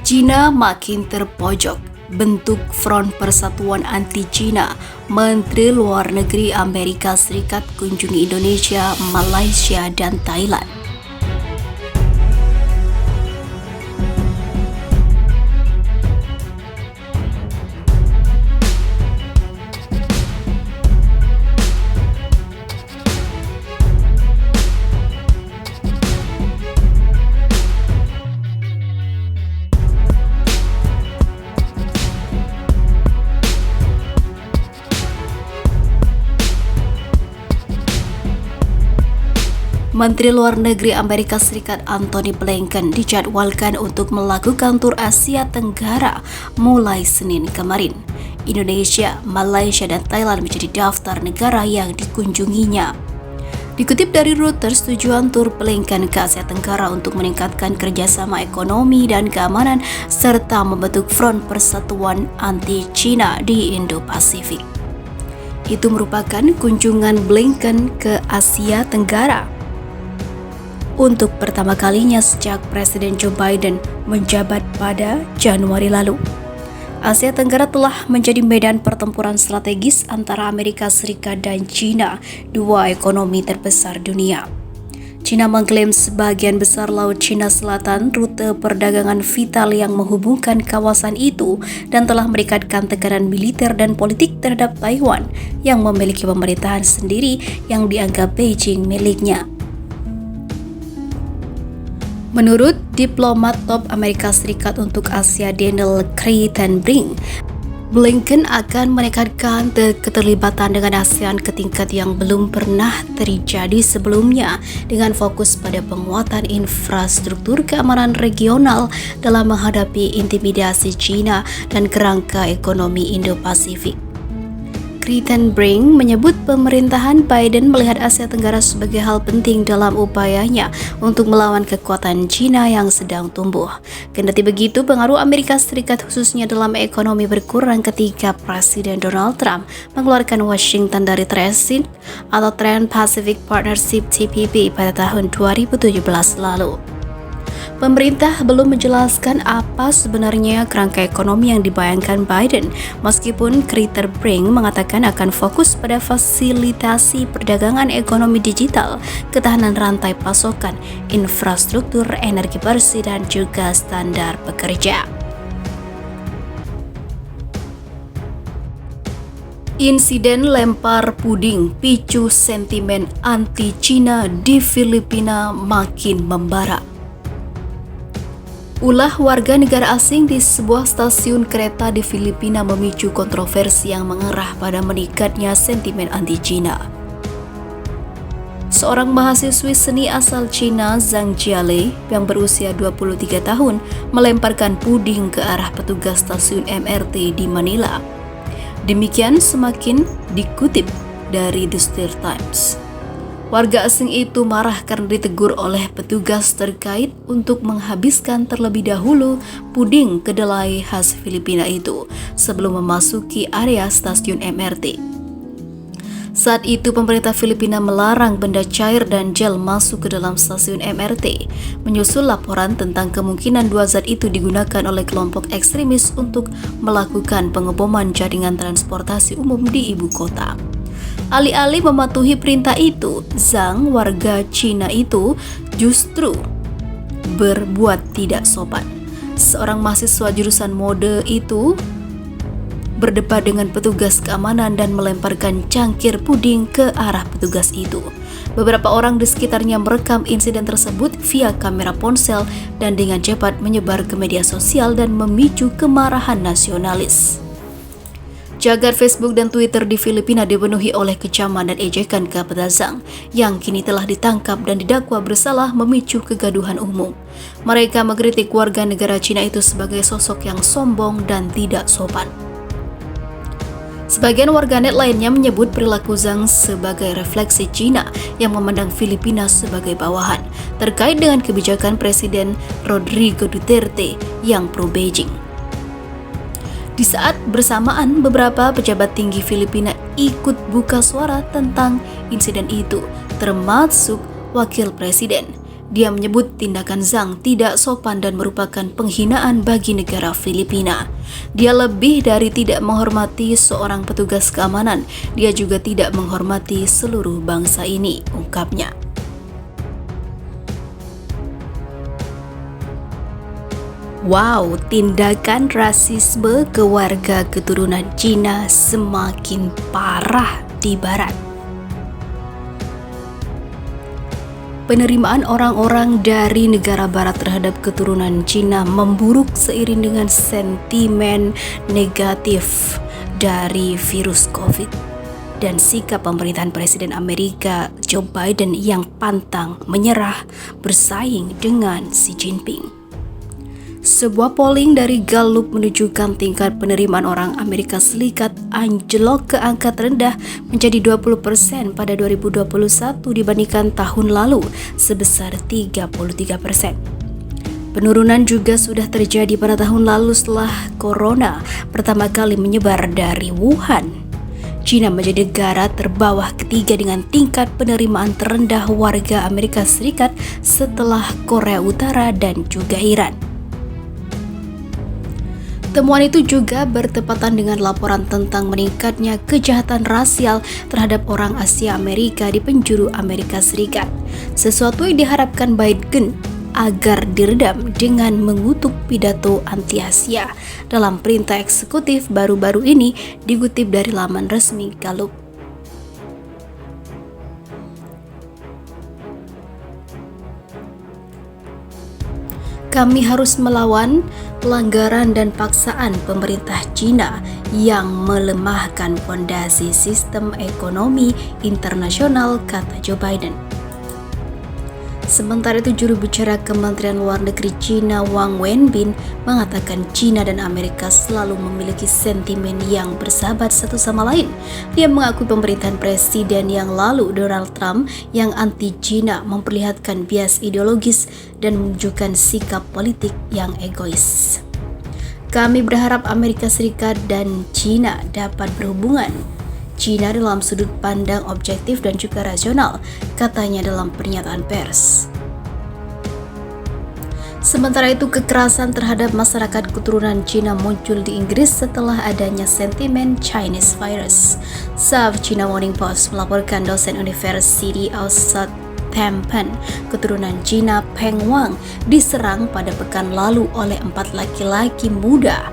Cina makin terpojok, bentuk Front Persatuan Anti-Cina. Menteri Luar Negeri Amerika Serikat kunjungi Indonesia, Malaysia, dan Thailand. Menteri Luar Negeri Amerika Serikat Antony Blinken dijadwalkan untuk melakukan tur Asia Tenggara mulai Senin kemarin. Indonesia, Malaysia, dan Thailand menjadi daftar negara yang dikunjunginya. Dikutip dari Reuters, tujuan tur Blinken ke Asia Tenggara untuk meningkatkan kerjasama ekonomi dan keamanan serta membentuk Front Persatuan Anti-Cina di Indo-Pasifik. Itu merupakan kunjungan Blinken ke Asia Tenggara untuk pertama kalinya sejak Presiden Joe Biden menjabat pada Januari lalu. Asia Tenggara telah menjadi medan pertempuran strategis antara Amerika Serikat dan China, dua ekonomi terbesar dunia. China mengklaim sebagian besar Laut Cina Selatan, rute perdagangan vital yang menghubungkan kawasan itu, dan telah meningkatkan tekanan militer dan politik terhadap Taiwan yang memiliki pemerintahan sendiri yang dianggap Beijing miliknya. Menurut diplomat top Amerika Serikat untuk Asia Daniel Kritenbrink, Blinken akan meningkatkan keterlibatan dengan ASEAN ke tingkat yang belum pernah terjadi sebelumnya dengan fokus pada penguatan infrastruktur keamanan regional dalam menghadapi intimidasi China dan kerangka ekonomi Indo-Pasifik. Kritenbrink menyebut pemerintahan Biden melihat Asia Tenggara sebagai hal penting dalam upayanya untuk melawan kekuatan China yang sedang tumbuh. Kendati begitu, pengaruh Amerika Serikat khususnya dalam ekonomi berkurang ketika Presiden Donald Trump mengeluarkan Washington dari TRACID atau Trans-Pacific Partnership (TPP) pada tahun 2017 lalu. Pemerintah belum menjelaskan apa sebenarnya kerangka ekonomi yang dibayangkan Biden, meskipun Kritenbrink mengatakan akan fokus pada fasilitasi perdagangan ekonomi digital, ketahanan rantai pasokan, infrastruktur energi bersih, dan juga standar pekerja. Insiden lempar puding picu sentimen anti-Cina di Filipina makin membara. Ulah warga negara asing di sebuah stasiun kereta di Filipina memicu kontroversi yang mengarah pada meningkatnya sentimen anti-Cina. Seorang mahasiswi seni asal Cina, Zhang Jiale, yang berusia 23 tahun, melemparkan puding ke arah petugas stasiun MRT di Manila. Demikian semakin dikutip dari The Straits Times. Warga asing itu marah karena ditegur oleh petugas terkait untuk menghabiskan terlebih dahulu puding kedelai khas Filipina itu sebelum memasuki area stasiun MRT. Saat itu pemerintah Filipina melarang benda cair dan gel masuk ke dalam stasiun MRT, menyusul laporan tentang kemungkinan dua zat itu digunakan oleh kelompok ekstremis untuk melakukan pengeboman jaringan transportasi umum di ibu kota. Alih-alih mematuhi perintah itu, Zhang, warga Cina itu, justru berbuat tidak sopan. Seorang mahasiswa jurusan mode itu berdebat dengan petugas keamanan dan melemparkan cangkir puding ke arah petugas itu. Beberapa orang di sekitarnya merekam insiden tersebut via kamera ponsel dan dengan cepat menyebar ke media sosial dan memicu kemarahan nasionalis. Jagat Facebook dan Twitter di Filipina dipenuhi oleh kecaman dan ejekan kepada Zhang yang kini telah ditangkap dan didakwa bersalah memicu kegaduhan umum. Mereka mengkritik warga negara Cina itu sebagai sosok yang sombong dan tidak sopan. Sebagian warganet lainnya menyebut perilaku Zhang sebagai refleksi Cina yang memandang Filipina sebagai bawahan terkait dengan kebijakan Presiden Rodrigo Duterte yang pro-Beijing. Di saat bersamaan, beberapa pejabat tinggi Filipina ikut buka suara tentang insiden itu, termasuk Wakil Presiden. Dia menyebut tindakan Zhang tidak sopan dan merupakan penghinaan bagi negara Filipina. Dia lebih dari tidak menghormati seorang petugas keamanan, dia juga tidak menghormati seluruh bangsa ini, ungkapnya. Wow, tindakan rasisme ke warga keturunan Cina semakin parah di Barat. Penerimaan orang-orang dari negara barat terhadap keturunan Cina memburuk seiring dengan sentimen negatif dari virus COVID dan sikap pemerintahan Presiden Amerika Joe Biden yang pantang menyerah bersaing dengan Xi Jinping. Sebuah polling dari Gallup menunjukkan tingkat penerimaan orang Amerika Serikat anjlok ke angka terendah menjadi 20% pada 2021 dibandingkan tahun lalu sebesar 33%. Penurunan juga sudah terjadi pada tahun lalu setelah corona pertama kali menyebar dari Wuhan. China menjadi negara terbawah ketiga dengan tingkat penerimaan terendah warga Amerika Serikat setelah Korea Utara dan juga Iran. Temuan itu juga bertepatan dengan laporan tentang meningkatnya kejahatan rasial terhadap orang Asia Amerika di penjuru Amerika Serikat. Sesuatu yang diharapkan Biden agar diredam dengan mengutuk pidato anti-Asia dalam perintah eksekutif baru-baru ini, dikutip dari laman resmi Gallup. Kami harus melawan pelanggaran dan paksaan pemerintah Cina yang melemahkan fondasi sistem ekonomi internasional, kata Joe Biden. Sementara itu, juru bicara Kementerian Luar Negeri Cina Wang Wenbin mengatakan Cina dan Amerika selalu memiliki sentimen yang bersahabat satu sama lain. Dia mengakui pemerintahan Presiden yang lalu Donald Trump yang anti-Cina memperlihatkan bias ideologis dan menunjukkan sikap politik yang egois. Kami berharap Amerika Serikat dan Cina dapat berhubungan Cina dalam sudut pandang objektif dan juga rasional, katanya dalam pernyataan pers. Sementara itu, kekerasan terhadap masyarakat keturunan Cina muncul di Inggris setelah adanya sentimen Chinese virus. South China Morning Post melaporkan dosen University of Southampton keturunan Cina Peng Wang diserang pada pekan lalu oleh 4 laki-laki muda